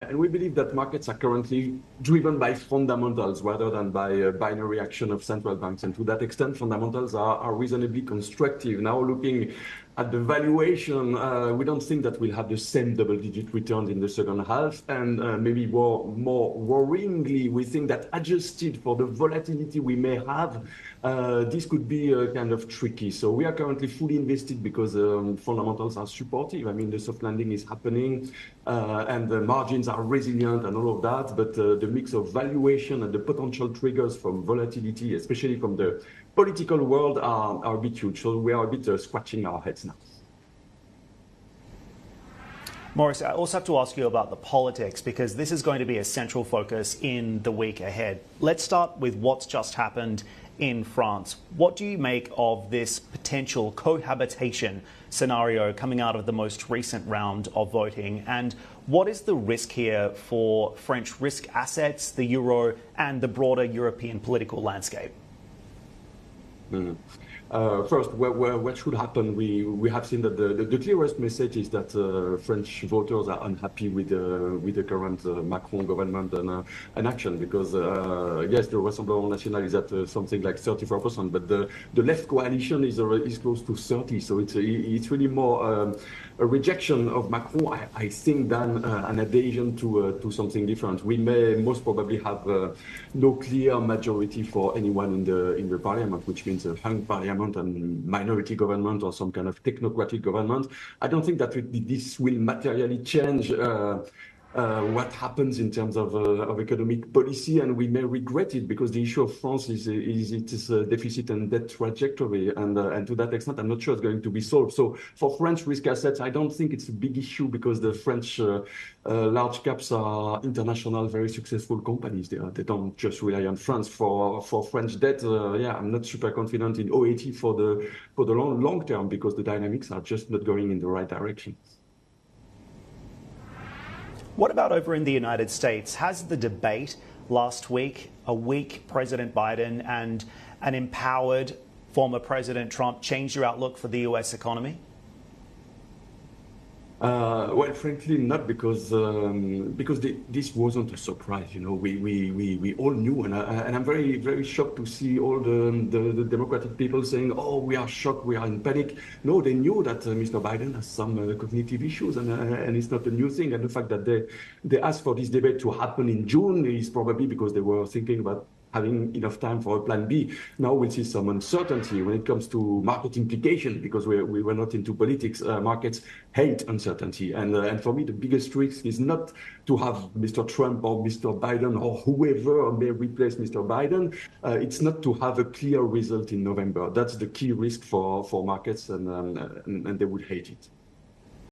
And we believe that markets are currently driven by fundamentals rather than by a binary action of central banks. And to that extent, fundamentals are reasonably constructive. Now, looking at the valuation, we don't think that we'll have the same double-digit returns in the second half. And maybe more worryingly, we think that adjusted for the volatility we may have, this could be kind of tricky. So we are currently fully invested because fundamentals are supportive. I mean, the soft landing is happening and the margins are resilient and all of that. But the mix of valuation and the potential triggers from volatility, especially from the political world, are a bit huge. So we are a bit scratching our heads now. Maurice, I also have to ask you about the politics, because this is going to be a central focus in the week ahead. Let's start with what's just happened in France. What do you make of this potential cohabitation scenario coming out of the most recent round of voting? And what is the risk here for French risk assets, the euro, and the broader European political landscape? First, what should happen? We have seen that the clearest message is that French voters are unhappy with the current Macron government and action, because yes, the Rassemblement National is at something like 34%, but the left coalition is close to 30%. So it's really more a rejection of Macron, I think, than an adhesion to something different. We may most probably have no clear majority for anyone in the parliament, which means a hung parliament and minority government or some kind of technocratic government. I don't think that this will materially change what happens in terms of economic policy, and we may regret it, because the issue of France is its deficit and debt trajectory, and to that extent, I'm not sure it's going to be solved. So for French risk assets, I don't think it's a big issue, because the French large caps are international, very successful companies. They don't just rely on France for French debt. Yeah, I'm not super confident in OAT for the long term, because the dynamics are just not going in the right direction. What about over in the United States? Has the debate last week, a weak President Biden and an empowered former President Trump, changed your outlook for the US economy? Well, frankly, not, because this wasn't a surprise. You know, we all knew, and I'm very shocked to see all the Democratic people saying, "Oh, we are shocked, we are in panic." No, they knew that Mr. Biden has some cognitive issues, and it's not a new thing. And the fact that they asked for this debate to happen in June is probably because they were thinking about having enough time for a plan B. Now we'll see some uncertainty when it comes to market implications, because we were not into politics. Markets hate uncertainty. And for me, the biggest risk is not to have Mr. Trump or Mr. Biden or whoever may replace Mr. Biden. It's not to have a clear result in November. That's the key risk for markets, and they would hate it.